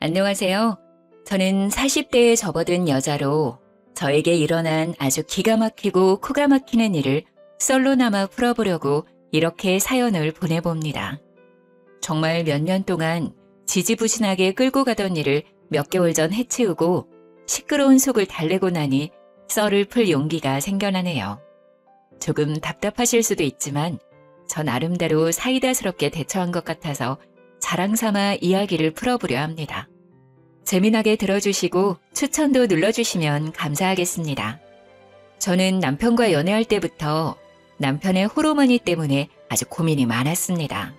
안녕하세요. 저는 40대에 접어든 여자로 저에게 일어난 아주 기가 막히고 코가 막히는 일을 썰로나마 풀어보려고 이렇게 사연을 보내봅니다. 정말 몇 년 동안 지지부진하게 끌고 가던 일을 몇 개월 전 해치우고 시끄러운 속을 달래고 나니 썰을 풀 용기가 생겨나네요. 조금 답답하실 수도 있지만 저 나름대로 사이다스럽게 대처한 것 같아서 자랑삼아 이야기를 풀어보려 합니다. 재미나게 들어주시고 추천도 눌러주시면 감사하겠습니다. 저는 남편과 연애할 때부터 남편의 호르몬이 때문에 아주 고민이 많았습니다.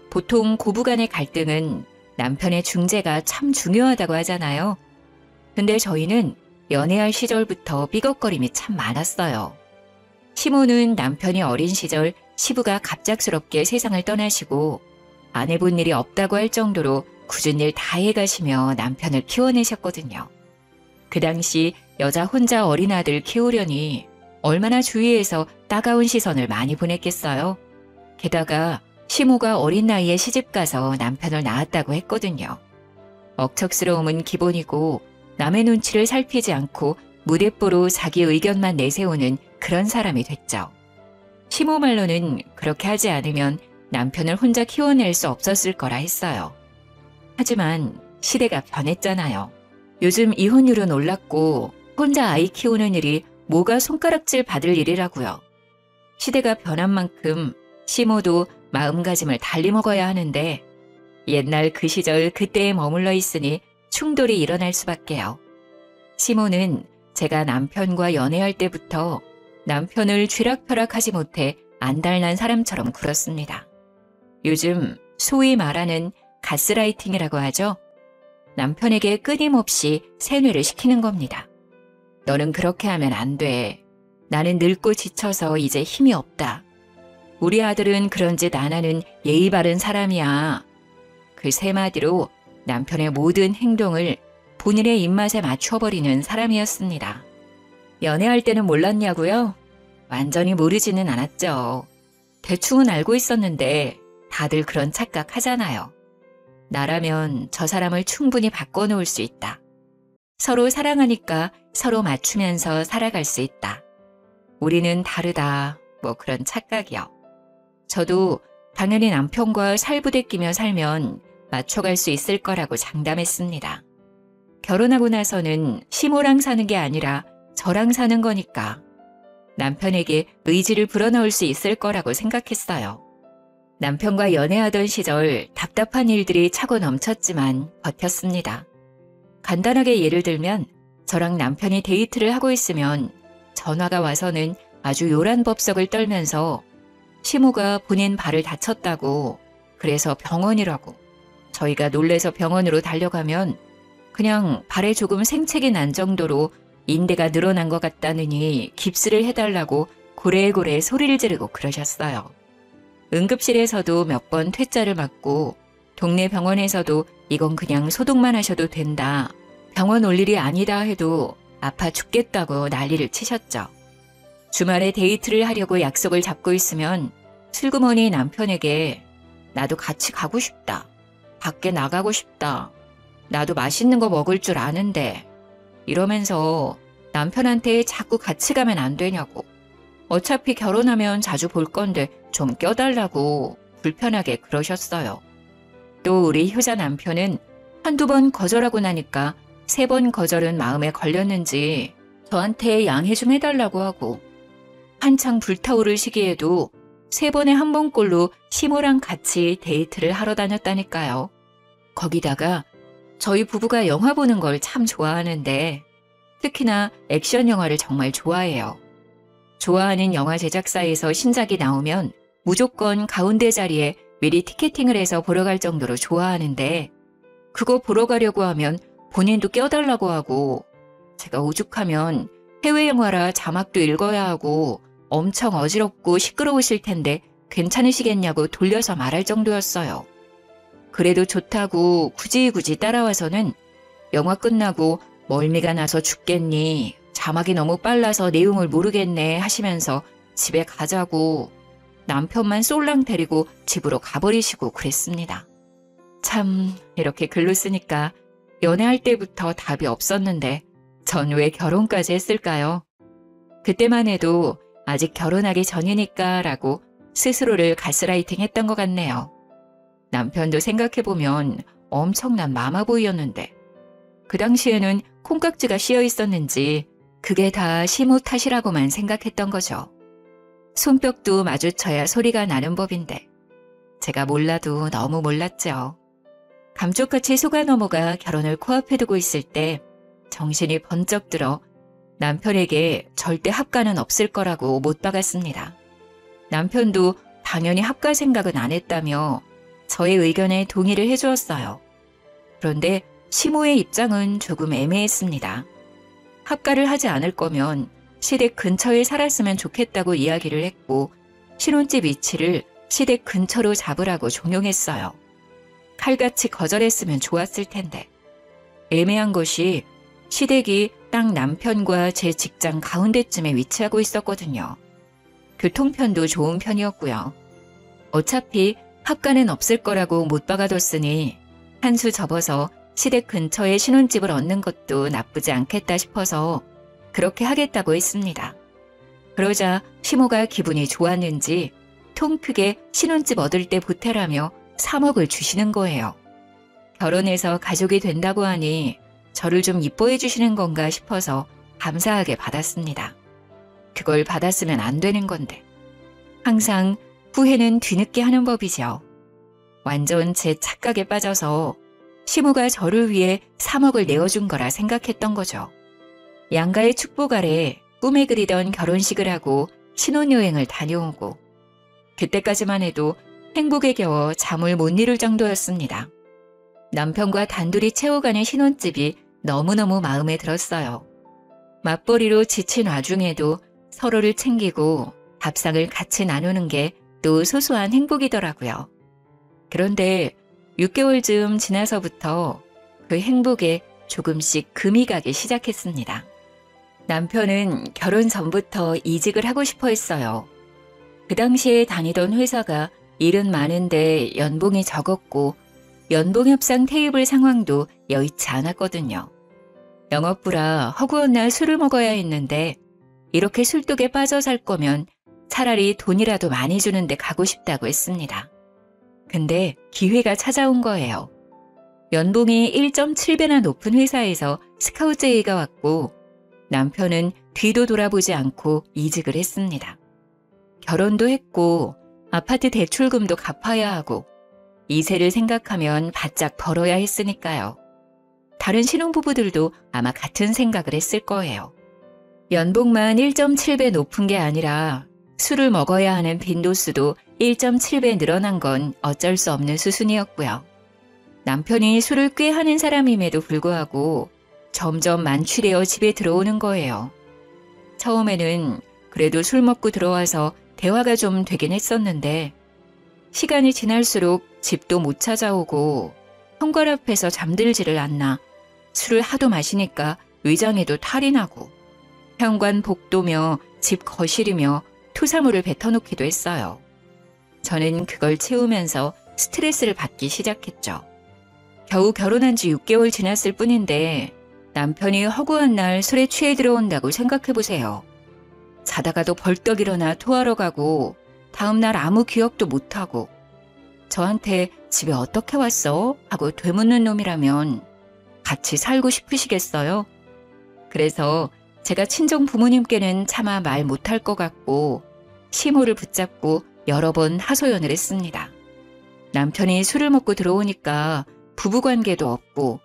보통 고부간의 갈등은 남편의 중재가 참 중요하다고 하잖아요. 근데 저희는 연애할 시절부터 삐걱거림이 참 많았어요. 시모는 남편이 어린 시절 시부가 갑작스럽게 세상을 떠나시고 안 해본 일이 없다고 할 정도로 굳은 일 다 해가시며 남편을 키워내셨거든요. 그 당시 여자 혼자 어린 아들 키우려니 얼마나 주위에서 따가운 시선을 많이 보냈겠어요. 게다가 시모가 어린 나이에 시집가서 남편을 낳았다고 했거든요. 억척스러움은 기본이고 남의 눈치를 살피지 않고 무대뽀로 자기 의견만 내세우는 그런 사람이 됐죠. 시모 말로는 그렇게 하지 않으면 남편을 혼자 키워낼 수 없었을 거라 했어요. 하지만 시대가 변했잖아요. 요즘 이혼율은 올랐고 혼자 아이 키우는 일이 뭐가 손가락질 받을 일이라고요. 시대가 변한 만큼 시모도 마음가짐을 달리 먹어야 하는데 옛날 그 시절 그때에 머물러 있으니 충돌이 일어날 수밖에요. 시모는 제가 남편과 연애할 때부터 남편을 쥐락펴락하지 못해 안달난 사람처럼 굴었습니다. 요즘 소위 말하는 가스라이팅이라고 하죠. 남편에게 끊임없이 세뇌를 시키는 겁니다. 너는 그렇게 하면 안 돼. 나는 늙고 지쳐서 이제 힘이 없다. 우리 아들은 그런 짓 안 하는 예의 바른 사람이야. 그 세 마디로 남편의 모든 행동을 본인의 입맛에 맞춰버리는 사람이었습니다. 연애할 때는 몰랐냐고요? 완전히 모르지는 않았죠. 대충은 알고 있었는데 다들 그런 착각 하잖아요. 나라면 저 사람을 충분히 바꿔놓을 수 있다. 서로 사랑하니까 서로 맞추면서 살아갈 수 있다. 우리는 다르다. 뭐 그런 착각이요. 저도 당연히 남편과 살부대끼며 살면 맞춰갈 수 있을 거라고 장담했습니다. 결혼하고 나서는 시모랑 사는 게 아니라 저랑 사는 거니까 남편에게 의지를 불어넣을 수 있을 거라고 생각했어요. 남편과 연애하던 시절 답답한 일들이 차고 넘쳤지만 버텼습니다. 간단하게 예를 들면 저랑 남편이 데이트를 하고 있으면 전화가 와서는 아주 요란법석을 떨면서 시모가 본인 발을 다쳤다고 그래서 병원이라고 저희가 놀래서 병원으로 달려가면 그냥 발에 조금 생책이 난 정도로 인대가 늘어난 것 같다느니 깁스를 해달라고 고래고래 소리를 지르고 그러셨어요. 응급실에서도 몇 번 퇴짜를 맞고 동네 병원에서도 이건 그냥 소독만 하셔도 된다. 병원 올 일이 아니다 해도 아파 죽겠다고 난리를 치셨죠. 주말에 데이트를 하려고 약속을 잡고 있으면 슬그머니 남편에게 나도 같이 가고 싶다. 밖에 나가고 싶다. 나도 맛있는 거 먹을 줄 아는데 이러면서 남편한테 자꾸 같이 가면 안 되냐고. 어차피 결혼하면 자주 볼 건데 좀 껴달라고 불편하게 그러셨어요. 또 우리 효자 남편은 한두 번 거절하고 나니까 세 번 거절은 마음에 걸렸는지 저한테 양해 좀 해달라고 하고 한창 불타오를 시기에도 세 번에 한 번꼴로 시모랑 같이 데이트를 하러 다녔다니까요. 거기다가 저희 부부가 영화 보는 걸 참 좋아하는데 특히나 액션 영화를 정말 좋아해요. 좋아하는 영화 제작사에서 신작이 나오면 무조건 가운데 자리에 미리 티켓팅을 해서 보러 갈 정도로 좋아하는데 그거 보러 가려고 하면 본인도 껴달라고 하고 제가 오죽하면 해외 영화라 자막도 읽어야 하고 엄청 어지럽고 시끄러우실 텐데 괜찮으시겠냐고 돌려서 말할 정도였어요. 그래도 좋다고 굳이 따라와서는 영화 끝나고 멀미가 나서 죽겠니? 자막이 너무 빨라서 내용을 모르겠네 하시면서 집에 가자고 남편만 쏠랑 데리고 집으로 가버리시고 그랬습니다. 참 이렇게 글로 쓰니까 연애할 때부터 답이 없었는데 전 왜 결혼까지 했을까요? 그때만 해도 아직 결혼하기 전이니까 라고 스스로를 가스라이팅 했던 것 같네요. 남편도 생각해보면 엄청난 마마보이였는데 그 당시에는 콩깍지가 씌어 있었는지 그게 다 시모 탓이라고만 생각했던 거죠. 손뼉도 마주쳐야 소리가 나는 법인데 제가 몰라도 너무 몰랐죠. 감쪽같이 속아 넘어가 결혼을 코앞에 두고 있을 때 정신이 번쩍 들어 남편에게 절대 합가는 없을 거라고 못 박았습니다. 남편도 당연히 합가 생각은 안 했다며 저의 의견에 동의를 해주었어요. 그런데 시모의 입장은 조금 애매했습니다. 합가를 하지 않을 거면 시댁 근처에 살았으면 좋겠다고 이야기를 했고 신혼집 위치를 시댁 근처로 잡으라고 종용했어요. 칼같이 거절했으면 좋았을 텐데 애매한 것이 시댁이 딱 남편과 제 직장 가운데쯤에 위치하고 있었거든요. 교통편도 좋은 편이었고요. 어차피 합가는 없을 거라고 못 박아뒀으니 한 수 접어서 시댁 근처에 신혼집을 얻는 것도 나쁘지 않겠다 싶어서 그렇게 하겠다고 했습니다. 그러자 시모가 기분이 좋았는지 통 크게 신혼집 얻을 때 보태라며 3억을 주시는 거예요. 결혼해서 가족이 된다고 하니 저를 좀 이뻐해 주시는 건가 싶어서 감사하게 받았습니다. 그걸 받았으면 안 되는 건데. 항상 후회는 뒤늦게 하는 법이죠. 완전 제 착각에 빠져서 시모가 저를 위해 3억을 내어준 거라 생각했던 거죠. 양가의 축복 아래 꿈에 그리던 결혼식을 하고 신혼여행을 다녀오고 그때까지만 해도 행복에 겨워 잠을 못 이룰 정도였습니다. 남편과 단둘이 채워가는 신혼집이 너무너무 마음에 들었어요. 맞벌이로 지친 와중에도 서로를 챙기고 밥상을 같이 나누는 게 또 소소한 행복이더라고요. 그런데 6개월쯤 지나서부터 그 행복에 조금씩 금이 가기 시작했습니다. 남편은 결혼 전부터 이직을 하고 싶어 했어요. 그 당시에 다니던 회사가 일은 많은데 연봉이 적었고 연봉 협상 테이블 상황도 여의치 않았거든요. 영업부라 허구한 날 술을 먹어야 했는데 이렇게 술독에 빠져 살 거면 차라리 돈이라도 많이 주는데 가고 싶다고 했습니다. 근데 기회가 찾아온 거예요. 연봉이 1.7배나 높은 회사에서 스카우트 제의가 왔고 남편은 뒤도 돌아보지 않고 이직을 했습니다. 결혼도 했고 아파트 대출금도 갚아야 하고 이세를 생각하면 바짝 벌어야 했으니까요. 다른 신혼부부들도 아마 같은 생각을 했을 거예요. 연봉만 1.7배 높은 게 아니라 술을 먹어야 하는 빈도수도 1.7배 늘어난 건 어쩔 수 없는 수순이었고요. 남편이 술을 꽤 하는 사람임에도 불구하고 점점 만취되어 집에 들어오는 거예요. 처음에는 그래도 술 먹고 들어와서 대화가 좀 되긴 했었는데 시간이 지날수록 집도 못 찾아오고 현관 앞에서 잠들지를 않나 술을 하도 마시니까 위장에도 탈이 나고 현관 복도며 집 거실이며 토사물을 뱉어놓기도 했어요. 저는 그걸 채우면서 스트레스를 받기 시작했죠. 겨우 결혼한 지 6개월 지났을 뿐인데 남편이 허구한 날 술에 취해 들어온다고 생각해보세요. 자다가도 벌떡 일어나 토하러 가고 다음날 아무 기억도 못하고 저한테 집에 어떻게 왔어? 하고 되묻는 놈이라면 같이 살고 싶으시겠어요? 그래서 제가 친정 부모님께는 차마 말 못할 것 같고 시모를 붙잡고 여러 번 하소연을 했습니다. 남편이 술을 먹고 들어오니까 부부관계도 없고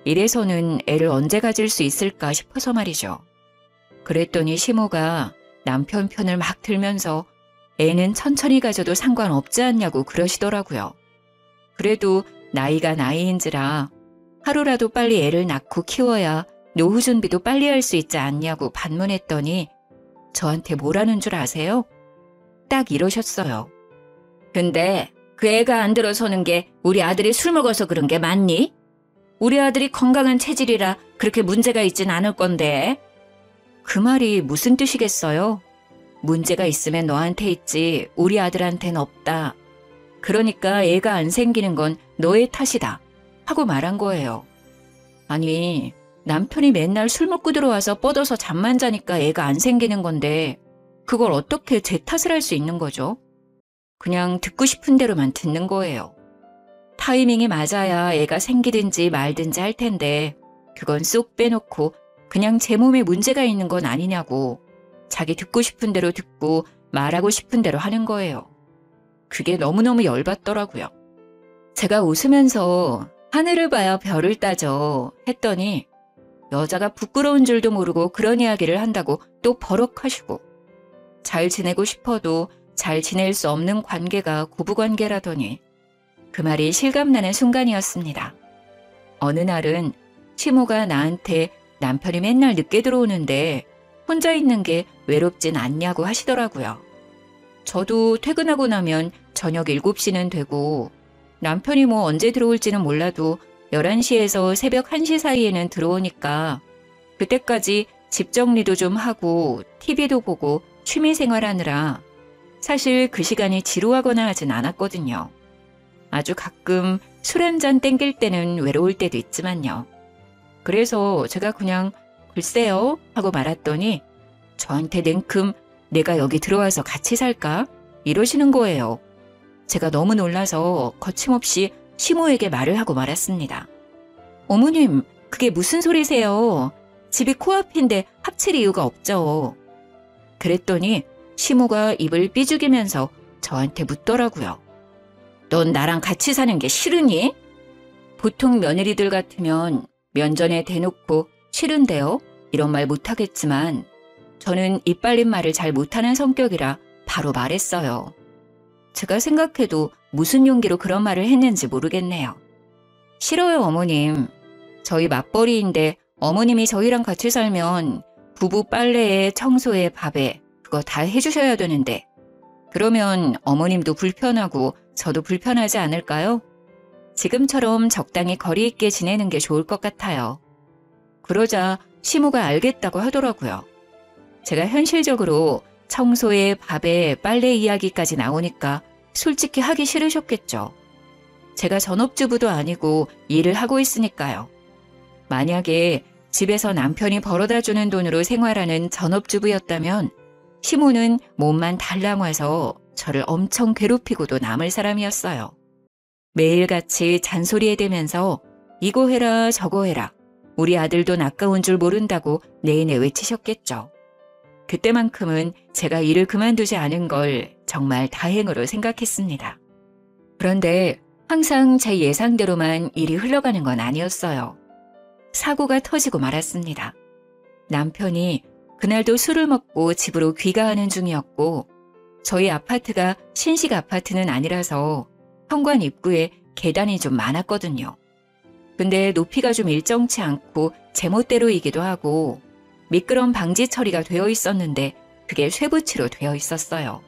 이래서는 애를 언제 가질 수 있을까 싶어서 말이죠. 그랬더니 시모가 남편 편을 막 들면서 애는 천천히 가져도 상관없지 않냐고 그러시더라고요. 그래도 나이가 나이인지라 하루라도 빨리 애를 낳고 키워야 노후 준비도 빨리 할 수 있지 않냐고 반문했더니 저한테 뭐라는 줄 아세요? 딱 이러셨어요. 근데 그 애가 안 들어서는 게 우리 아들이 술 먹어서 그런 게 맞니? 우리 아들이 건강한 체질이라 그렇게 문제가 있진 않을 건데. 그 말이 무슨 뜻이겠어요? 문제가 있으면 너한테 있지 우리 아들한테는 없다. 그러니까 애가 안 생기는 건 너의 탓이다. 하고 말한 거예요. 아니, 남편이 맨날 술 먹고 들어와서 뻗어서 잠만 자니까 애가 안 생기는 건데 그걸 어떻게 제 탓을 할 수 있는 거죠? 그냥 듣고 싶은 대로만 듣는 거예요. 타이밍이 맞아야 애가 생기든지 말든지 할 텐데 그건 쏙 빼놓고 그냥 제 몸에 문제가 있는 건 아니냐고 자기 듣고 싶은 대로 듣고 말하고 싶은 대로 하는 거예요. 그게 너무너무 열받더라고요. 제가 웃으면서 하늘을 봐야 별을 따져 했더니 여자가 부끄러운 줄도 모르고 그런 이야기를 한다고 또 버럭하시고 잘 지내고 싶어도 잘 지낼 수 없는 관계가 고부관계라더니 그 말이 실감나는 순간이었습니다. 어느 날은 시모가 나한테 남편이 맨날 늦게 들어오는데 혼자 있는 게 외롭진 않냐고 하시더라고요. 저도 퇴근하고 나면 저녁 7시는 되고 남편이 뭐 언제 들어올지는 몰라도 11시에서 새벽 1시 사이에는 들어오니까 그때까지 집 정리도 좀 하고 TV도 보고 취미생활하느라 사실 그 시간이 지루하거나 하진 않았거든요. 아주 가끔 술 한잔 땡길 때는 외로울 때도 있지만요. 그래서 제가 그냥 글쎄요 하고 말았더니 저한테 냉큼 내가 여기 들어와서 같이 살까? 이러시는 거예요. 제가 너무 놀라서 거침없이 시모에게 말을 하고 말았습니다. 어머님, 그게 무슨 소리세요? 집이 코앞인데 합칠 이유가 없죠. 그랬더니 시모가 입을 삐죽이면서 저한테 묻더라고요. 넌 나랑 같이 사는 게 싫으니? 보통 며느리들 같으면 면전에 대놓고 싫은데요? 이런 말 못하겠지만 저는 입 빨린 말을 잘 못하는 성격이라 바로 말했어요. 제가 생각해도 무슨 용기로 그런 말을 했는지 모르겠네요. 싫어요, 어머님. 저희 맞벌이인데 어머님이 저희랑 같이 살면 부부 빨래에 청소에 밥에 그거 다 해주셔야 되는데 그러면 어머님도 불편하고 저도 불편하지 않을까요? 지금처럼 적당히 거리 있게 지내는 게 좋을 것 같아요. 그러자 시모가 알겠다고 하더라고요. 제가 현실적으로 청소에 밥에 빨래 이야기까지 나오니까 솔직히 하기 싫으셨겠죠. 제가 전업주부도 아니고 일을 하고 있으니까요. 만약에 집에서 남편이 벌어다 주는 돈으로 생활하는 전업주부였다면 시모는 몸만 달랑 와서 저를 엄청 괴롭히고도 남을 사람이었어요. 매일같이 잔소리에 대면서 이거 해라 저거 해라 우리 아들도 아까운 줄 모른다고 내내 외치셨겠죠. 그때만큼은 제가 일을 그만두지 않은 걸 정말 다행으로 생각했습니다. 그런데 항상 제 예상대로만 일이 흘러가는 건 아니었어요. 사고가 터지고 말았습니다. 남편이 그날도 술을 먹고 집으로 귀가하는 중이었고 저희 아파트가 신식 아파트는 아니라서 현관 입구에 계단이 좀 많았거든요. 근데 높이가 좀 일정치 않고 제멋대로이기도 하고 미끄럼 방지 처리가 되어 있었는데 그게 쇠붙이로 되어 있었어요.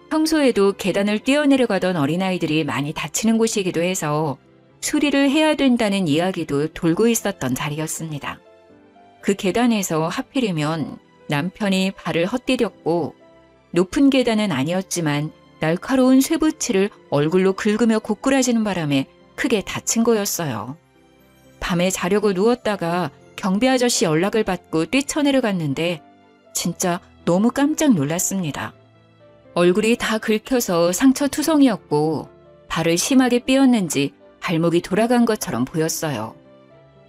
평소에도 계단을 뛰어내려가던 어린아이들이 많이 다치는 곳이기도 해서 수리를 해야 된다는 이야기도 돌고 있었던 자리였습니다. 그 계단에서 하필이면 남편이 발을 헛디뎠고 높은 계단은 아니었지만 날카로운 쇠붙이를 얼굴로 긁으며 고꾸라지는 바람에 크게 다친 거였어요. 밤에 자려고 누웠다가 경비 아저씨 연락을 받고 뛰쳐내려갔는데 진짜 너무 깜짝 놀랐습니다. 얼굴이 다 긁혀서 상처투성이었고 발을 심하게 삐었는지 발목이 돌아간 것처럼 보였어요.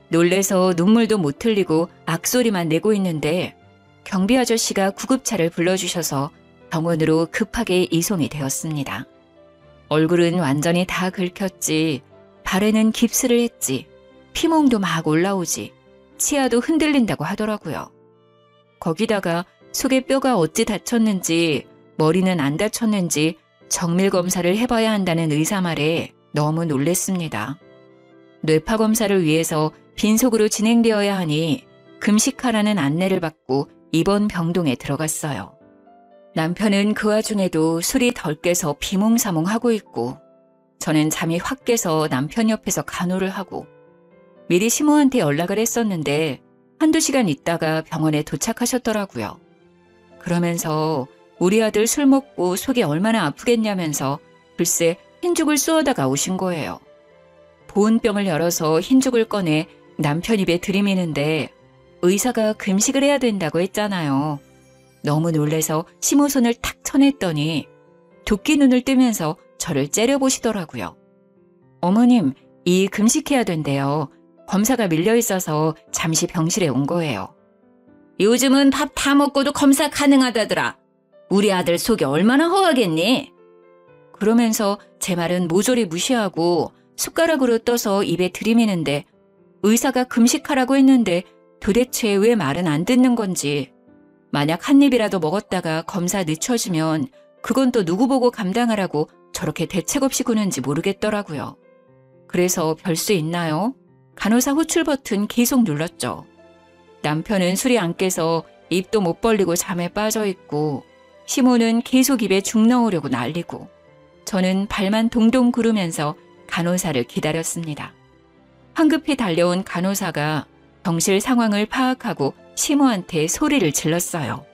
놀래서 눈물도 못 흘리고 악소리만 내고 있는데 경비 아저씨가 구급차를 불러주셔서 병원으로 급하게 이송이 되었습니다. 얼굴은 완전히 다 긁혔지, 발에는 깁스를 했지, 피멍도 막 올라오지, 치아도 흔들린다고 하더라고요. 거기다가 속의 뼈가 어찌 다쳤는지 머리는 안 다쳤는지 정밀 검사를 해봐야 한다는 의사 말에 너무 놀랬습니다. 뇌파 검사를 위해서 빈속으로 진행되어야 하니 금식하라는 안내를 받고 입원 병동에 들어갔어요. 남편은 그 와중에도 술이 덜 깨서 비몽사몽하고 있고 저는 잠이 확 깨서 남편 옆에서 간호를 하고 미리 시모한테 연락을 했었는데 한두 시간 있다가 병원에 도착하셨더라고요. 그러면서 우리 아들 술 먹고 속이 얼마나 아프겠냐면서 글쎄 흰죽을 쏘아다가 오신 거예요. 보온병을 열어서 흰죽을 꺼내 남편 입에 들이미는데 의사가 금식을 해야 된다고 했잖아요. 너무 놀래서 시모 손을 탁 쳐냈더니 도끼 눈을 뜨면서 저를 째려보시더라고요. 어머님, 이 금식해야 된대요. 검사가 밀려 있어서 잠시 병실에 온 거예요. 요즘은 밥 다 먹고도 검사 가능하다더라. 우리 아들 속이 얼마나 허하겠니? 그러면서 제 말은 모조리 무시하고 숟가락으로 떠서 입에 들이미는데 의사가 금식하라고 했는데 도대체 왜 말은 안 듣는 건지. 만약 한 입이라도 먹었다가 검사 늦춰지면 그건 또 누구 보고 감당하라고 저렇게 대책 없이 구는지 모르겠더라고요. 그래서 별 수 있나요? 간호사 호출 버튼 계속 눌렀죠. 남편은 술이 안 깨서 입도 못 벌리고 잠에 빠져 있고 시모는 계속 입에 죽 넣으려고 난리고 저는 발만 동동 구르면서 간호사를 기다렸습니다. 황급히 달려온 간호사가 병실 상황을 파악하고 시모한테 소리를 질렀어요.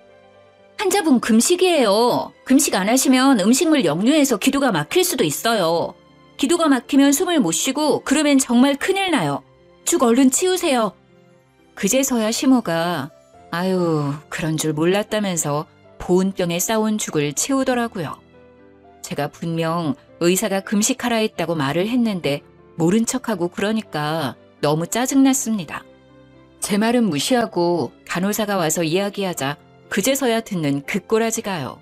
환자분 금식이에요. 금식 안 하시면 음식물 역류해서 기도가 막힐 수도 있어요. 기도가 막히면 숨을 못 쉬고 그러면 정말 큰일 나요. 죽 얼른 치우세요. 그제서야 시모가 아유 그런 줄 몰랐다면서 보온병에 싸온 죽을 치우더라고요. 제가 분명 의사가 금식하라 했다고 말을 했는데 모른 척하고 그러니까 너무 짜증났습니다. 제 말은 무시하고 간호사가 와서 이야기하자 그제서야 듣는 그 꼬라지가요.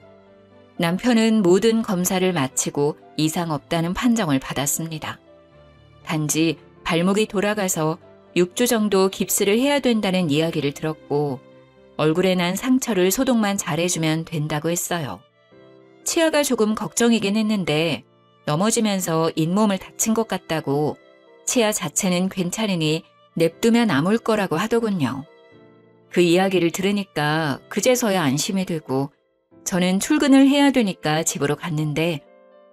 남편은 모든 검사를 마치고 이상 없다는 판정을 받았습니다. 단지 발목이 돌아가서 6주 정도 깁스를 해야 된다는 이야기를 들었고 얼굴에 난 상처를 소독만 잘해주면 된다고 했어요. 치아가 조금 걱정이긴 했는데 넘어지면서 잇몸을 다친 것 같다고 치아 자체는 괜찮으니 냅두면 아물 거라고 하더군요. 그 이야기를 들으니까 그제서야 안심이 되고 저는 출근을 해야 되니까 집으로 갔는데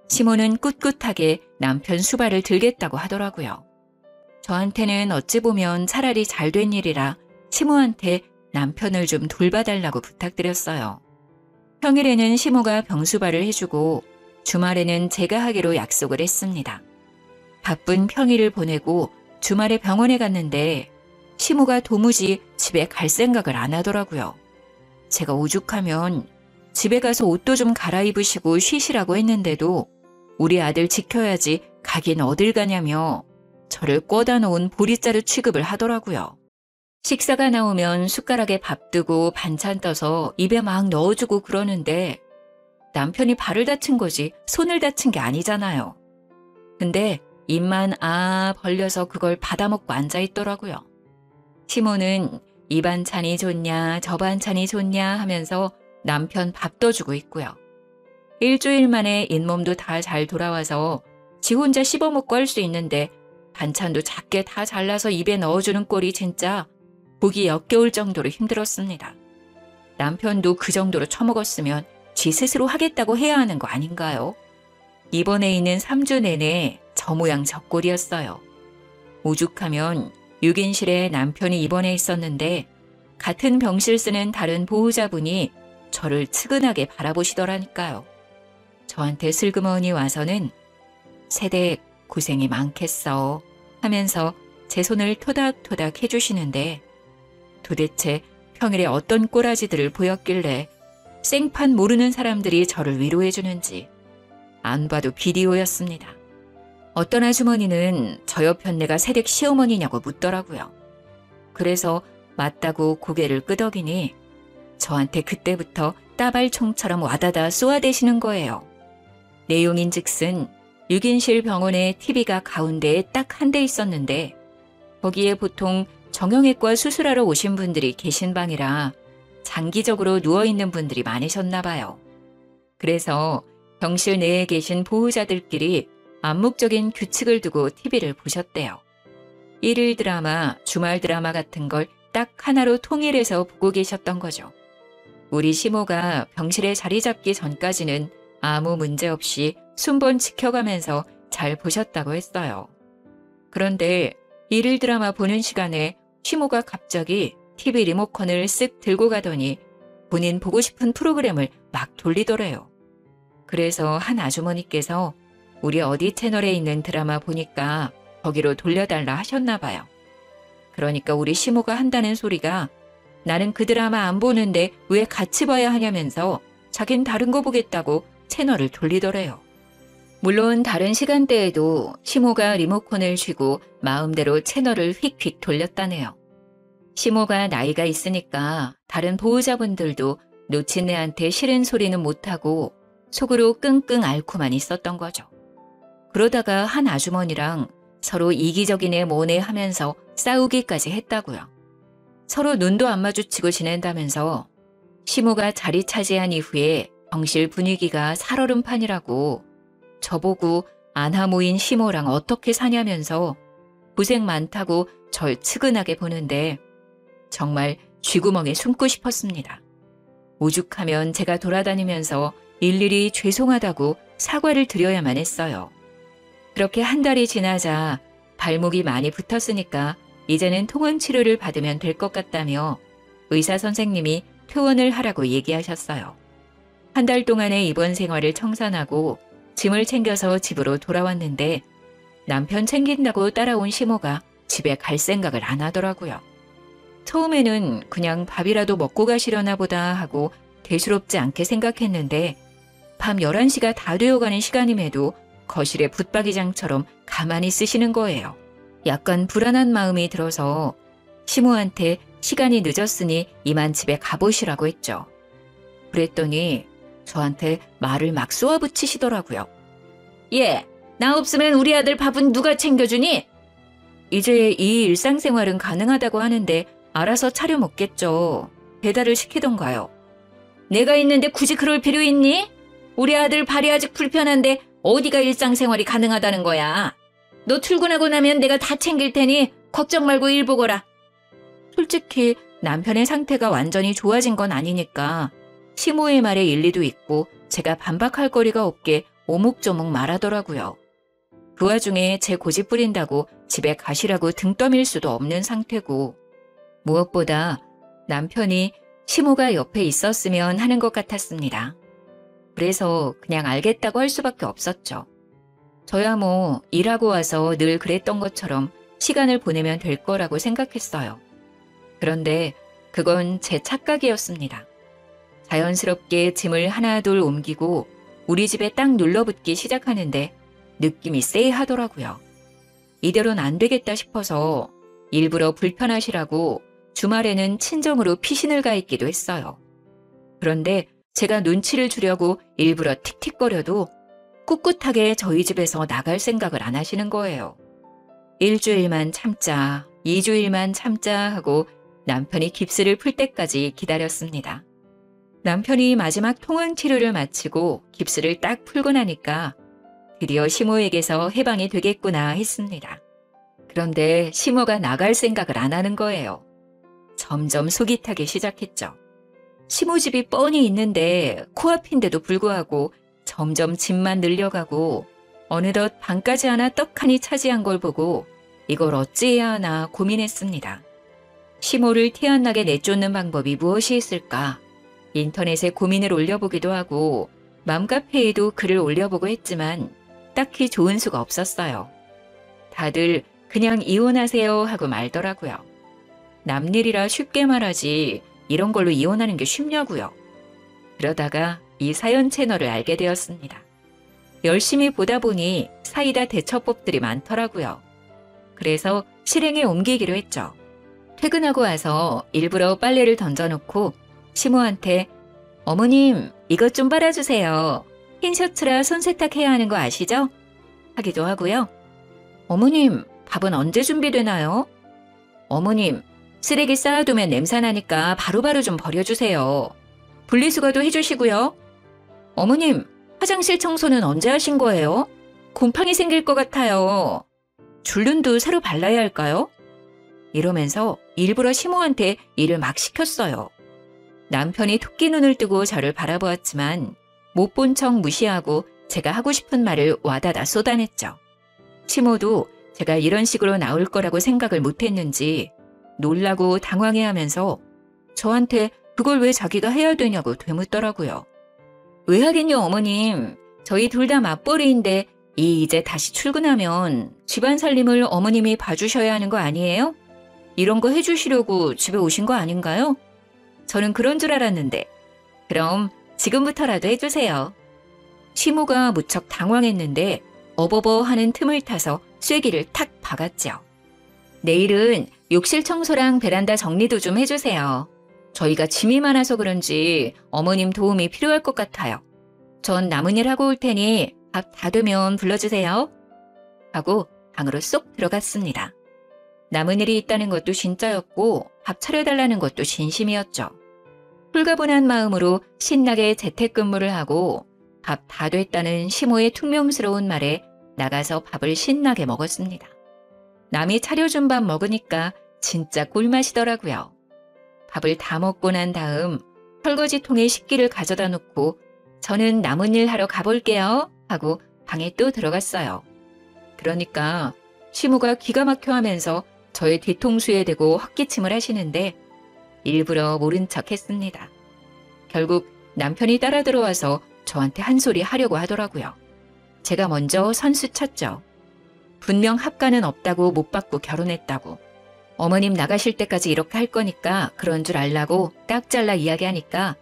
시모는 꿋꿋하게 남편 수발을 들겠다고 하더라고요. 저한테는 어찌 보면 차라리 잘된 일이라 시모한테 남편을 좀 돌봐달라고 부탁드렸어요. 평일에는 시모가 병수발을 해주고 주말에는 제가 하기로 약속을 했습니다. 바쁜 평일을 보내고 주말에 병원에 갔는데 시모가 도무지 집에 갈 생각을 안 하더라고요. 제가 오죽하면 집에 가서 옷도 좀 갈아입으시고 쉬시라고 했는데도 우리 아들 지켜야지 가긴 어딜 가냐며 저를 꿔다 놓은 보리자루 취급을 하더라고요. 식사가 나오면 숟가락에 밥 뜨고 반찬 떠서 입에 막 넣어주고 그러는데 남편이 발을 다친 거지 손을 다친 게 아니잖아요. 근데 입만 벌려서 그걸 받아먹고 앉아있더라고요. 시모는 이 반찬이 좋냐 저 반찬이 좋냐 하면서 남편 밥 떠주고 있고요. 일주일 만에 잇몸도 다 잘 돌아와서 지 혼자 씹어먹고 할 수 있는데 반찬도 작게 다 잘라서 입에 넣어주는 꼴이 진짜 보기 역겨울 정도로 힘들었습니다. 남편도 그 정도로 처먹었으면 지 스스로 하겠다고 해야 하는 거 아닌가요? 입원해 있는 3주 내내 저 모양 저 꼴이었어요. 오죽하면 6인실에 남편이 입원해 있었는데 같은 병실 쓰는 다른 보호자분이 저를 측은하게 바라보시더라니까요. 저한테 슬그머니 와서는 세댁 고생이 많겠어 하면서 제 손을 토닥토닥 해주시는데 도대체 평일에 어떤 꼬라지들을 보였길래 생판 모르는 사람들이 저를 위로해주는지 안 봐도 비디오였습니다. 어떤 아주머니는 저 옆 내가 세댁 시어머니냐고 묻더라고요. 그래서 맞다고 고개를 끄덕이니 저한테 그때부터 따발총처럼 와다다 쏘아대시는 거예요. 내용인즉슨 6인실 병원에 TV가 가운데에 딱 한 대 있었는데 거기에 보통 정형외과 수술하러 오신 분들이 계신 방이라 장기적으로 누워있는 분들이 많으셨나 봐요. 그래서 병실 내에 계신 보호자들끼리 암묵적인 규칙을 두고 TV를 보셨대요. 일일 드라마, 주말 드라마 같은 걸 딱 하나로 통일해서 보고 계셨던 거죠. 우리 시모가 병실에 자리 잡기 전까지는 아무 문제 없이 순번 지켜가면서 잘 보셨다고 했어요. 그런데 일일 드라마 보는 시간에 시모가 갑자기 TV 리모컨을 쓱 들고 가더니 본인 보고 싶은 프로그램을 막 돌리더래요. 그래서 한 아주머니께서 우리 어디 채널에 있는 드라마 보니까 거기로 돌려달라 하셨나 봐요. 그러니까 우리 시모가 한다는 소리가 나는 그 드라마 안 보는데 왜 같이 봐야 하냐면서 자긴 다른 거 보겠다고 채널을 돌리더래요. 물론 다른 시간대에도 시모가 리모컨을 쥐고 마음대로 채널을 휙휙 돌렸다네요. 시모가 나이가 있으니까 다른 보호자분들도 놓친 애한테 싫은 소리는 못하고 속으로 끙끙 앓고만 있었던 거죠. 그러다가 한 아주머니랑 서로 이기적인 애 뭐네 하면서 싸우기까지 했다고요. 서로 눈도 안 마주치고 지낸다면서 시모가 자리 차지한 이후에 병실 분위기가 살얼음판이라고 저보고 안하 모인 시모랑 어떻게 사냐면서 고생 많다고 절 측은하게 보는데 정말 쥐구멍에 숨고 싶었습니다. 오죽하면 제가 돌아다니면서 일일이 죄송하다고 사과를 드려야만 했어요. 그렇게 한 달이 지나자 발목이 많이 붙었으니까 이제는 통원 치료를 받으면 될 것 같다며 의사 선생님이 퇴원을 하라고 얘기하셨어요. 한 달 동안의 입원 생활을 청산하고 짐을 챙겨서 집으로 돌아왔는데 남편 챙긴다고 따라온 시모가 집에 갈 생각을 안 하더라고요. 처음에는 그냥 밥이라도 먹고 가시려나 보다 하고 대수롭지 않게 생각했는데 밤 11시가 다 되어가는 시간임에도 거실에 붙박이장처럼 가만히 쓰시는 거예요. 약간 불안한 마음이 들어서 시모한테 시간이 늦었으니 이만 집에 가보시라고 했죠. 그랬더니 저한테 말을 막 쏘아붙이시더라고요. 예, 나 없으면 우리 아들 밥은 누가 챙겨주니? 이제 이 일상생활은 가능하다고 하는데 알아서 차려 먹겠죠. 배달을 시키던가요. 내가 있는데 굳이 그럴 필요 있니? 우리 아들 발이 아직 불편한데 어디가 일상생활이 가능하다는 거야. 너 출근하고 나면 내가 다 챙길 테니 걱정 말고 일 보거라. 솔직히 남편의 상태가 완전히 좋아진 건 아니니까 시모의 말에 일리도 있고 제가 반박할 거리가 없게 오목조목 말하더라고요. 그 와중에 제 고집 부린다고 집에 가시라고 등 떠밀 수도 없는 상태고 무엇보다 남편이 시모가 옆에 있었으면 하는 것 같았습니다. 그래서 그냥 알겠다고 할 수밖에 없었죠. 저야 뭐 일하고 와서 늘 그랬던 것처럼 시간을 보내면 될 거라고 생각했어요. 그런데 그건 제 착각이었습니다. 자연스럽게 짐을 하나 둘 옮기고 우리 집에 딱 눌러붙기 시작하는데 느낌이 쎄하더라고요. 이대로는 안 되겠다 싶어서 일부러 불편하시라고 주말에는 친정으로 피신을 가 있기도 했어요. 그런데 제가 눈치를 주려고 일부러 틱틱거려도 꿋꿋하게 저희 집에서 나갈 생각을 안 하시는 거예요. 1주일만 참자, 2주일만 참자 하고 남편이 깁스를 풀 때까지 기다렸습니다. 남편이 마지막 통원 치료를 마치고 깁스를 딱 풀고 나니까 드디어 시모에게서 해방이 되겠구나 했습니다. 그런데 시모가 나갈 생각을 안 하는 거예요. 점점 속이 타기 시작했죠. 시모 집이 뻔히 있는데 코앞인데도 불구하고 점점 짐만 늘려가고 어느덧 방까지 하나 떡하니 차지한 걸 보고 이걸 어찌해야 하나 고민했습니다. 시모를 티 안 나게 내쫓는 방법이 무엇이 있을까? 인터넷에 고민을 올려보기도 하고 맘카페에도 글을 올려보고 했지만 딱히 좋은 수가 없었어요. 다들 그냥 이혼하세요 하고 말더라고요. 남일이라 쉽게 말하지 이런 걸로 이혼하는 게 쉽냐고요. 그러다가 이 사연 채널을 알게 되었습니다. 열심히 보다 보니 사이다 대처법들이 많더라고요. 그래서 실행에 옮기기로 했죠. 퇴근하고 와서 일부러 빨래를 던져놓고 시모한테 어머님 이것 좀 빨아주세요. 흰 셔츠라 손 세탁해야 하는 거 아시죠? 하기도 하고요. 어머님 밥은 언제 준비되나요? 어머님 쓰레기 쌓아두면 냄새나니까 바로바로 좀 버려주세요. 분리수거도 해주시고요. 어머님 화장실 청소는 언제 하신 거예요? 곰팡이 생길 것 같아요. 줄눈도 새로 발라야 할까요? 이러면서 일부러 시모한테 일을 막 시켰어요. 남편이 토끼 눈을 뜨고 저를 바라보았지만 못 본 척 무시하고 제가 하고 싶은 말을 와다다 쏟아냈죠. 시모도 제가 이런 식으로 나올 거라고 생각을 못했는지 놀라고 당황해하면서 저한테 그걸 왜 자기가 해야 되냐고 되묻더라고요. 왜 하긴요 어머님. 저희 둘 다 맞벌이인데 이제 다시 출근하면 집안 살림을 어머님이 봐주셔야 하는 거 아니에요? 이런 거 해주시려고 집에 오신 거 아닌가요? 저는 그런 줄 알았는데. 그럼 지금부터라도 해주세요. 시모가 무척 당황했는데 어버버 하는 틈을 타서 쐐기를 탁 박았죠. 내일은 욕실 청소랑 베란다 정리도 좀 해주세요. 저희가 짐이 많아서 그런지 어머님 도움이 필요할 것 같아요. 전 남은 일 하고 올 테니 밥 다 되면 불러주세요. 하고 방으로 쏙 들어갔습니다. 남은 일이 있다는 것도 진짜였고 밥 차려달라는 것도 진심이었죠. 홀가분한 마음으로 신나게 재택근무를 하고 밥 다 됐다는 시모의 퉁명스러운 말에 나가서 밥을 신나게 먹었습니다. 남이 차려준 밥 먹으니까 진짜 꿀맛이더라고요. 밥을 다 먹고 난 다음 설거지통에 식기를 가져다 놓고 저는 남은 일 하러 가볼게요 하고 방에 또 들어갔어요. 그러니까 시모가 기가 막혀 하면서 저의 뒤통수에 대고 헛기침을 하시는데 일부러 모른 척 했습니다. 결국 남편이 따라 들어와서 저한테 한 소리 하려고 하더라고요. 제가 먼저 선수 쳤죠. 분명 합가는 없다고 못 받고 결혼했다고. 어머님 나가실 때까지 이렇게 할 거니까 그런 줄 알라고 딱 잘라 이야기하니까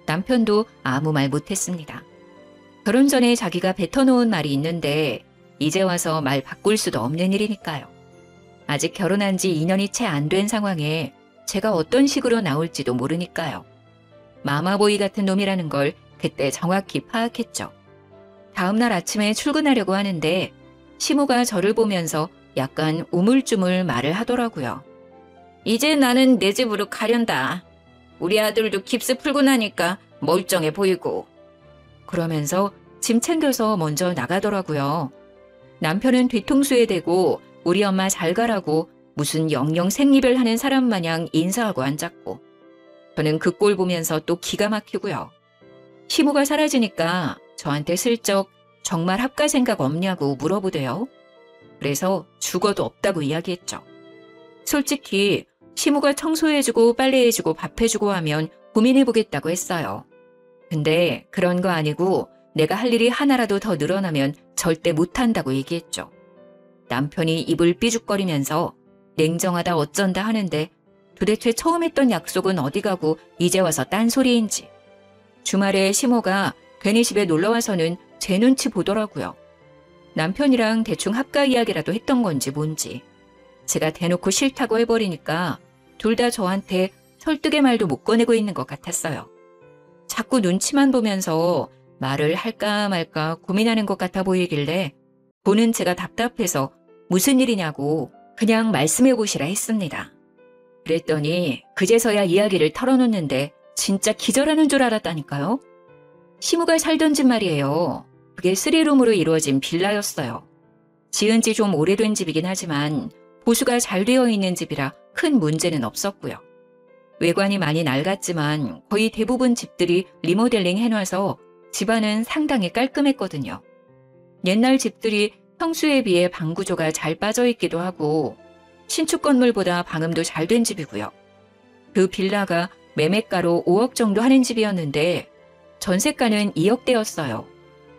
남편도 아무 말 못했습니다. 결혼 전에 자기가 뱉어놓은 말이 있는데 이제 와서 말 바꿀 수도 없는 일이니까요. 아직 결혼한 지 2년이 채 안 된 상황에 제가 어떤 식으로 나올지도 모르니까요. 마마보이 같은 놈이라는 걸 그때 정확히 파악했죠. 다음날 아침에 출근하려고 하는데 시모가 저를 보면서 약간 우물쭈물 말을 하더라고요. 이제 나는 내 집으로 가련다. 우리 아들도 깁스 풀고 나니까 멀쩡해 보이고. 그러면서 짐 챙겨서 먼저 나가더라고요. 남편은 뒤통수에 대고 우리 엄마 잘 가라고 무슨 영영 생리별 하는 사람 마냥 인사하고 앉았고. 저는 그 꼴 보면서 또 기가 막히고요. 시모가 사라지니까 저한테 슬쩍 정말 합가 생각 없냐고 물어보대요. 그래서 죽어도 없다고 이야기했죠. 솔직히 시모가 청소해주고 빨래해주고 밥해주고 하면 고민해보겠다고 했어요. 근데 그런 거 아니고 내가 할 일이 하나라도 더 늘어나면 절대 못한다고 얘기했죠. 남편이 입을 삐죽거리면서 냉정하다 어쩐다 하는데 도대체 처음 했던 약속은 어디 가고 이제 와서 딴소리인지. 주말에 시모가 괜히 집에 놀러와서는 제 눈치 보더라고요. 남편이랑 대충 합가 이야기라도 했던 건지 뭔지. 제가 대놓고 싫다고 해버리니까 둘 다 저한테 설득의 말도 못 꺼내고 있는 것 같았어요. 자꾸 눈치만 보면서 말을 할까 말까 고민하는 것 같아 보이길래 보는 제가 답답해서 무슨 일이냐고 그냥 말씀해 보시라 했습니다. 그랬더니 그제서야 이야기를 털어놓는데 진짜 기절하는 줄 알았다니까요. 시모가 살던 집 말이에요. 그게 3룸으로 이루어진 빌라였어요. 지은 지 좀 오래된 집이긴 하지만 보수가 잘 되어 있는 집이라 큰 문제는 없었고요. 외관이 많이 낡았지만 거의 대부분 집들이 리모델링 해놔서 집안은 상당히 깔끔했거든요. 옛날 집들이 평수에 비해 방 구조가 잘 빠져있기도 하고 신축 건물보다 방음도 잘 된 집이고요. 그 빌라가 매매가로 5억 정도 하는 집이었는데 전세가는 2억대였어요.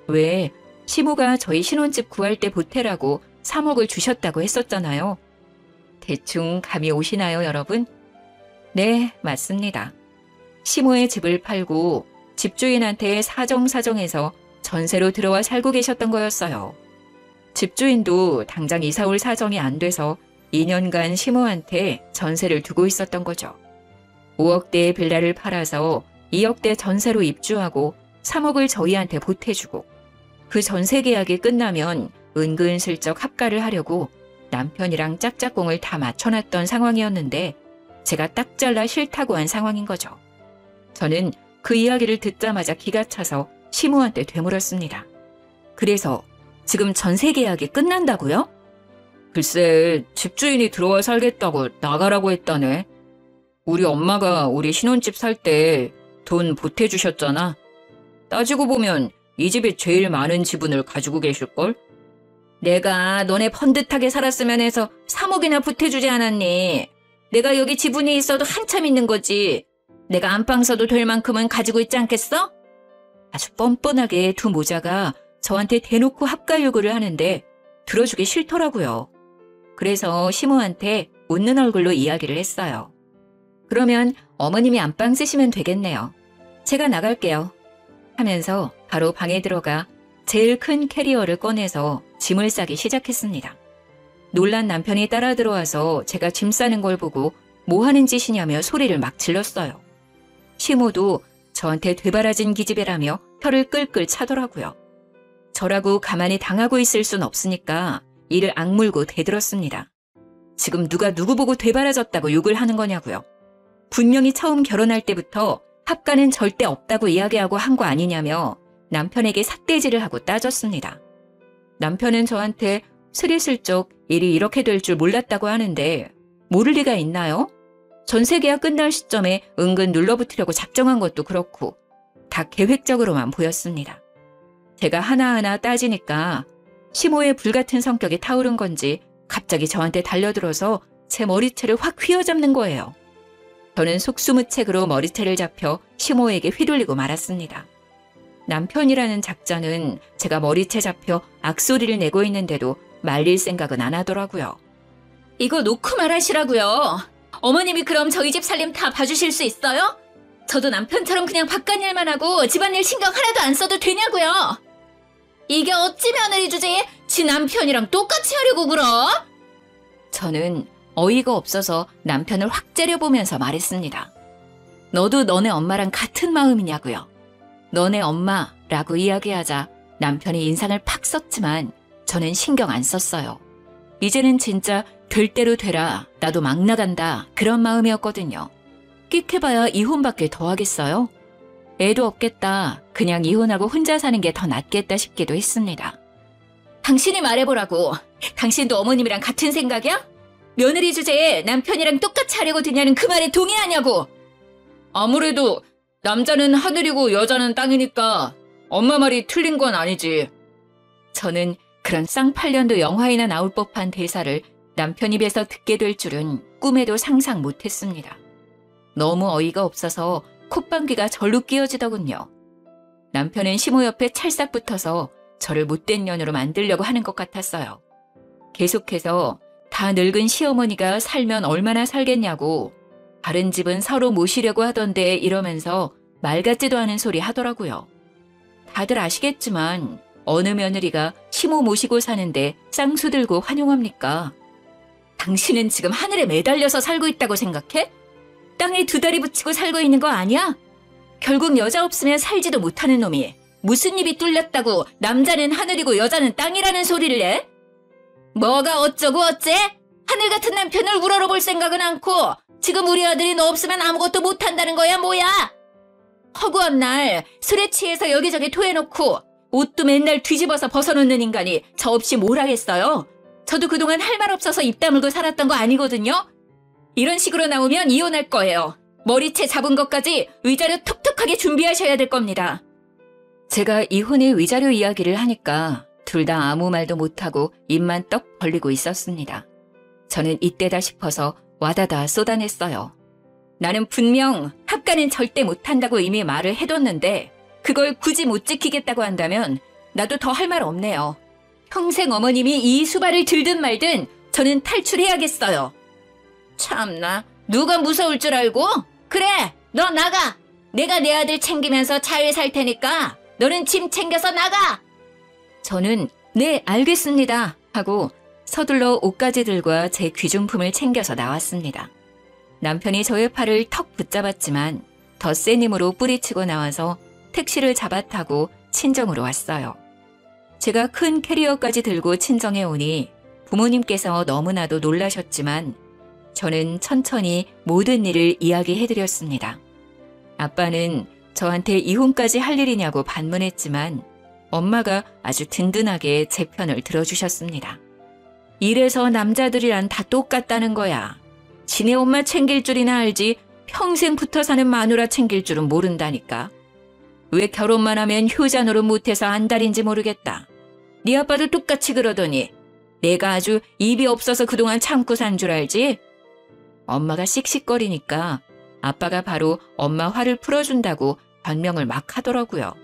왜? 시모가 저희 신혼집 구할 때 보태라고 3억을 주셨다고 했었잖아요. 대충 감이 오시나요, 여러분? 네, 맞습니다. 시모의 집을 팔고 집주인한테 사정사정해서 전세로 들어와 살고 계셨던 거였어요. 집주인도 당장 이사 올 사정이 안 돼서 2년간 시모한테 전세를 두고 있었던 거죠. 5억대의 빌라를 팔아서 2억대 전세로 입주하고 3억을 저희한테 보태주고 그 전세 계약이 끝나면 은근슬쩍 합가를 하려고 남편이랑 짝짝꿍을 다 맞춰놨던 상황이었는데 제가 딱 잘라 싫다고 한 상황인 거죠. 저는 그 이야기를 듣자마자 기가 차서 시모한테 되물었습니다. 그래서 지금 전세 계약이 끝난다고요? 글쎄, 집주인이 들어와 살겠다고 나가라고 했다네. 우리 엄마가 우리 신혼집 살 때 돈 보태주셨잖아. 따지고 보면 이 집이 제일 많은 지분을 가지고 계실걸? 내가 너네 번듯하게 살았으면 해서 3억이나 보태주지 않았니? 내가 여기 지분이 있어도 한참 있는 거지. 내가 안방 써도 될 만큼은 가지고 있지 않겠어? 아주 뻔뻔하게 두 모자가 저한테 대놓고 합가 요구를 하는데 들어주기 싫더라고요. 그래서 시모한테 웃는 얼굴로 이야기를 했어요. 그러면 어머님이 안방 쓰시면 되겠네요. 제가 나갈게요. 하면서 바로 방에 들어가 제일 큰 캐리어를 꺼내서 짐을 싸기 시작했습니다. 놀란 남편이 따라 들어와서 제가 짐 싸는 걸 보고 뭐 하는 짓이냐며 소리를 막 질렀어요. 시모도 저한테 되바라진 기집애라며 혀를 끌끌 차더라고요. 저라고 가만히 당하고 있을 순 없으니까 이를 악물고 대들었습니다. 지금 누가 누구 보고 되바라졌다고 욕을 하는 거냐고요. 분명히 처음 결혼할 때부터 합가는 절대 없다고 이야기하고 한 거 아니냐며 남편에게 삿대질을 하고 따졌습니다. 남편은 저한테 스리슬쩍 일이 이렇게 될 줄 몰랐다고 하는데 모를 리가 있나요? 전세계약 끝날 시점에 은근 눌러붙으려고 작정한 것도 그렇고 다 계획적으로만 보였습니다. 제가 하나하나 따지니까 시모의 불같은 성격이 타오른 건지 갑자기 저한테 달려들어서 제 머리채를 확 휘어잡는 거예요. 저는 속수무책으로 머리채를 잡혀 시모에게 휘둘리고 말았습니다. 남편이라는 작자는 제가 머리채 잡혀 악소리를 내고 있는데도 말릴 생각은 안 하더라고요. 이거 놓고 말하시라고요. 어머님이 그럼 저희 집 살림 다 봐주실 수 있어요? 저도 남편처럼 그냥 바깥일만 하고 집안일 신경 하나도 안 써도 되냐고요. 이게 어찌 며느리 주제에 지 남편이랑 똑같이 하려고 그러? 저는 어이가 없어서 남편을 확 째려보면서 말했습니다. 너도 너네 엄마랑 같은 마음이냐고요. 너네 엄마라고 이야기하자 남편이 인상을 팍 썼지만 저는 신경 안 썼어요. 이제는 진짜 될 대로 되라, 나도 막 나간다 그런 마음이었거든요. 끽해봐야 이혼밖에 더 하겠어요? 애도 없겠다. 그냥 이혼하고 혼자 사는 게 더 낫겠다 싶기도 했습니다. 당신이 말해보라고. 당신도 어머님이랑 같은 생각이야? 며느리 주제에 남편이랑 똑같이 하려고 드냐는 그 말에 동의하냐고. 아무래도 남자는 하늘이고 여자는 땅이니까 엄마 말이 틀린 건 아니지. 저는 그런 쌍팔년도 영화에나 나올 법한 대사를 남편 입에서 듣게 될 줄은 꿈에도 상상 못했습니다. 너무 어이가 없어서 콧방귀가 절로 끼어지더군요. 남편은 시모 옆에 찰싹 붙어서 저를 못된 년으로 만들려고 하는 것 같았어요. 계속해서 다 늙은 시어머니가 살면 얼마나 살겠냐고 다른 집은 서로 모시려고 하던데 이러면서 말 같지도 않은 소리 하더라고요. 다들 아시겠지만 어느 며느리가 시모 모시고 사는데 쌍수 들고 환영합니까? 당신은 지금 하늘에 매달려서 살고 있다고 생각해? 땅에 두 다리 붙이고 살고 있는 거 아니야? 결국 여자 없으면 살지도 못하는 놈이 무슨 입이 뚫렸다고 남자는 하늘이고 여자는 땅이라는 소리를 해? 뭐가 어쩌고 어째? 하늘 같은 남편을 우러러볼 생각은 않고 지금 우리 아들이 너 없으면 아무것도 못한다는 거야 뭐야? 허구한 날 술에 취해서 여기저기 토해놓고 옷도 맨날 뒤집어서 벗어놓는 인간이 저 없이 뭘 하겠어요? 저도 그동안 할 말 없어서 입 다물고 살았던 거 아니거든요? 이런 식으로 나오면 이혼할 거예요. 머리채 잡은 것까지 위자료 톡톡하게 준비하셔야 될 겁니다. 제가 이혼의 위자료 이야기를 하니까 둘 다 아무 말도 못하고 입만 떡 벌리고 있었습니다. 저는 이때다 싶어서 와다다 쏟아냈어요. 나는 분명 합가는 절대 못한다고 이미 말을 해뒀는데 그걸 굳이 못 지키겠다고 한다면 나도 더 할 말 없네요. 평생 어머님이 이 수발을 들든 말든 저는 탈출해야겠어요. 참나, 누가 무서울 줄 알고? 그래, 너 나가. 내가 내 아들 챙기면서 잘 살 테니까 너는 짐 챙겨서 나가. 저는 네, 알겠습니다 하고 서둘러 옷가지들과 제 귀중품을 챙겨서 나왔습니다. 남편이 저의 팔을 턱 붙잡았지만 더 센 힘으로 뿌리치고 나와서 택시를 잡아 타고 친정으로 왔어요. 제가 큰 캐리어까지 들고 친정에 오니 부모님께서 너무나도 놀라셨지만 저는 천천히 모든 일을 이야기해드렸습니다. 아빠는 저한테 이혼까지 할 일이냐고 반문했지만 엄마가 아주 든든하게 제 편을 들어주셨습니다. 이래서 남자들이란 다 똑같다는 거야. 지네 엄마 챙길 줄이나 알지 평생 붙어 사는 마누라 챙길 줄은 모른다니까. 왜 결혼만 하면 효자 노릇 못해서 안달인지 모르겠다. 네 아빠도 똑같이 그러더니 내가 아주 입이 없어서 그동안 참고 산 줄 알지? 엄마가 씩씩거리니까 아빠가 바로 엄마 화를 풀어준다고 변명을 막 하더라고요.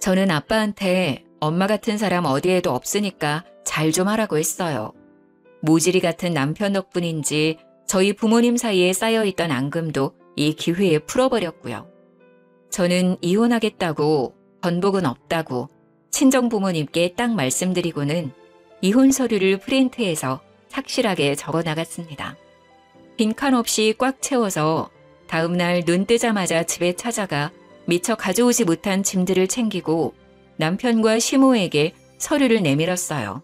저는 아빠한테 엄마 같은 사람 어디에도 없으니까 잘 좀 하라고 했어요. 모질이 같은 남편 덕분인지 저희 부모님 사이에 쌓여있던 앙금도 이 기회에 풀어버렸고요. 저는 이혼하겠다고, 번복은 없다고 친정 부모님께 딱 말씀드리고는 이혼 서류를 프린트해서 착실하게 적어 나갔습니다. 빈칸 없이 꽉 채워서 다음날 눈 뜨자마자 집에 찾아가 미처 가져오지 못한 짐들을 챙기고 남편과 시모에게 서류를 내밀었어요.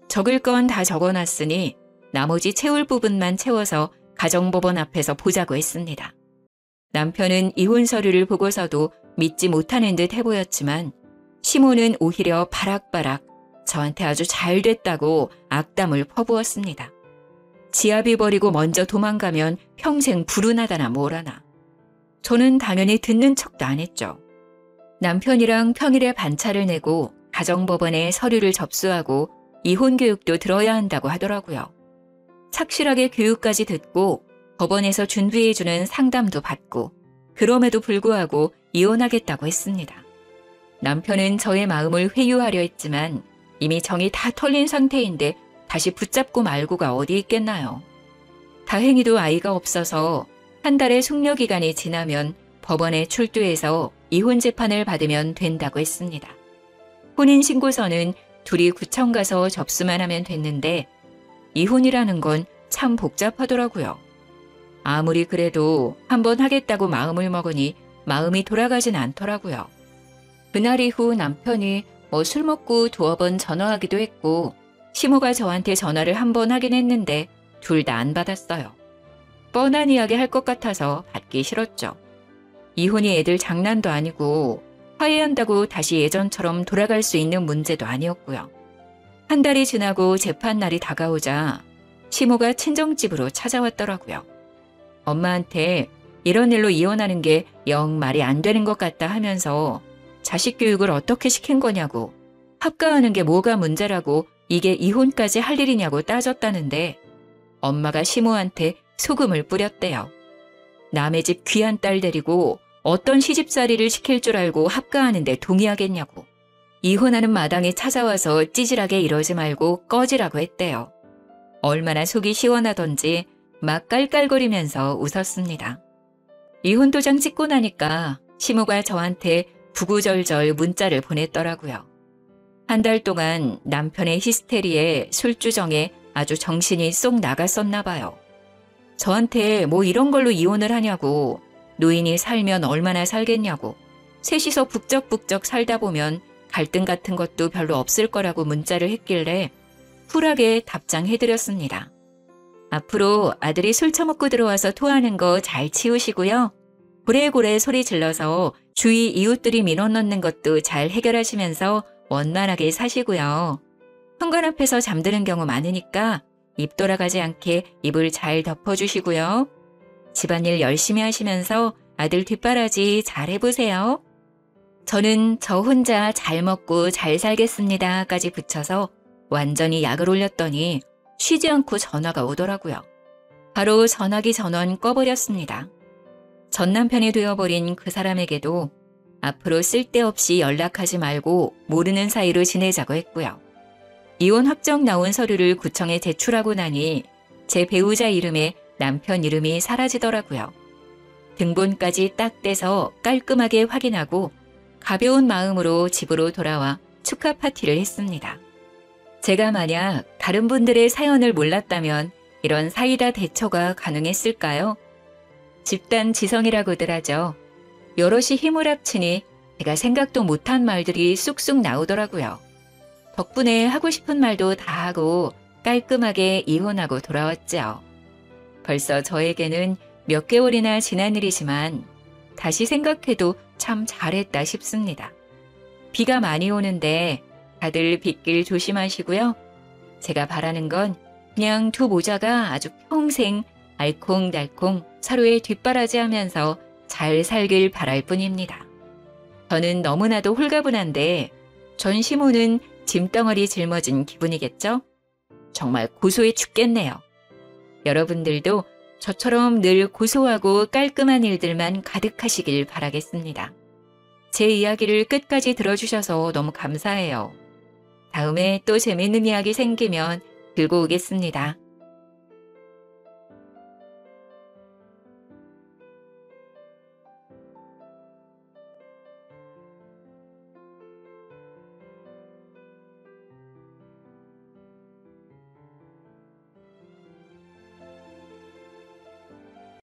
적을 건 다 적어놨으니 나머지 채울 부분만 채워서 가정법원 앞에서 보자고 했습니다. 남편은 이혼 서류를 보고서도 믿지 못하는 듯 해보였지만 시모는 오히려 바락바락 저한테 아주 잘 됐다고 악담을 퍼부었습니다. 지아비 버리고 먼저 도망가면 평생 불운하다나 뭐라나. 저는 당연히 듣는 척도 안 했죠. 남편이랑 평일에 반차를 내고 가정법원에 서류를 접수하고 이혼 교육도 들어야 한다고 하더라고요. 착실하게 교육까지 듣고 법원에서 준비해주는 상담도 받고 그럼에도 불구하고 이혼하겠다고 했습니다. 남편은 저의 마음을 회유하려 했지만 이미 정이 다 털린 상태인데 다시 붙잡고 말고가 어디 있겠나요. 다행히도 아이가 없어서 한 달의 숙려기간이 지나면 법원에 출두해서 이혼 재판을 받으면 된다고 했습니다. 혼인신고서는 둘이 구청 가서 접수만 하면 됐는데 이혼이라는 건 참 복잡하더라고요. 아무리 그래도 한번 하겠다고 마음을 먹으니 마음이 돌아가진 않더라고요. 그날 이후 남편이 술 먹고 두어 번 전화하기도 했고 시모가 저한테 전화를 한 번 하긴 했는데 둘 다 안 받았어요. 뻔한 이야기 할 것 같아서 받기 싫었죠. 이혼이 애들 장난도 아니고 화해한다고 다시 예전처럼 돌아갈 수 있는 문제도 아니었고요. 한 달이 지나고 재판 날이 다가오자 시모가 친정집으로 찾아왔더라고요. 엄마한테 이런 일로 이혼하는 게 영 말이 안 되는 것 같다 하면서 자식 교육을 어떻게 시킨 거냐고, 합가하는 게 뭐가 문제라고 이게 이혼까지 할 일이냐고 따졌다는데 엄마가 시모한테 소금을 뿌렸대요. 남의 집 귀한 딸 데리고 어떤 시집살이를 시킬 줄 알고 합가하는데 동의하겠냐고, 이혼하는 마당에 찾아와서 찌질하게 이러지 말고 꺼지라고 했대요. 얼마나 속이 시원하던지 막 깔깔거리면서 웃었습니다. 이혼 도장 찍고 나니까 시모가 저한테 구구절절 문자를 보냈더라고요. 한 달 동안 남편의 히스테리에 술주정에 아주 정신이 쏙 나갔었나 봐요. 저한테 뭐 이런 걸로 이혼을 하냐고, 노인이 살면 얼마나 살겠냐고, 셋이서 북적북적 살다 보면 갈등 같은 것도 별로 없을 거라고 문자를 했길래 쿨하게 답장해드렸습니다. 앞으로 아들이 술 처먹고 들어와서 토하는 거 잘 치우시고요. 고래고래 소리 질러서 주위 이웃들이 민원 넣는 것도 잘 해결하시면서 원만하게 사시고요. 현관 앞에서 잠드는 경우 많으니까 입 돌아가지 않게 입을 잘 덮어주시고요. 집안일 열심히 하시면서 아들 뒷바라지 잘 해보세요. 저는 저 혼자 잘 먹고 잘 살겠습니다까지 붙여서 완전히 약을 올렸더니 쉬지 않고 전화가 오더라고요. 바로 전화기 전원 꺼버렸습니다. 전 남편이 되어버린 그 사람에게도 앞으로 쓸데없이 연락하지 말고 모르는 사이로 지내자고 했고요. 이혼 확정 나온 서류를 구청에 제출하고 나니 제 배우자 이름에 남편 이름이 사라지더라고요. 등본까지 딱 떼서 깔끔하게 확인하고 가벼운 마음으로 집으로 돌아와 축하 파티를 했습니다. 제가 만약 다른 분들의 사연을 몰랐다면 이런 사이다 대처가 가능했을까요? 집단 지성이라고들 하죠. 여럿이 힘을 합치니 제가 생각도 못한 말들이 쑥쑥 나오더라고요. 덕분에 하고 싶은 말도 다 하고 깔끔하게 이혼하고 돌아왔죠. 벌써 저에게는 몇 개월이나 지난 일이지만 다시 생각해도 참 잘했다 싶습니다. 비가 많이 오는데 다들 빗길 조심하시고요. 제가 바라는 건 그냥 두 모자가 아주 평생 알콩달콩 서로의 뒷바라지하면서 잘 살길 바랄 뿐입니다. 저는 너무나도 홀가분한데 전 시모는 짐덩어리 짊어진 기분이겠죠? 정말 고소해 죽겠네요. 여러분들도 저처럼 늘 고소하고 깔끔한 일들만 가득하시길 바라겠습니다. 제 이야기를 끝까지 들어주셔서 너무 감사해요. 다음에 또 재밌는 이야기 생기면 들고 오겠습니다.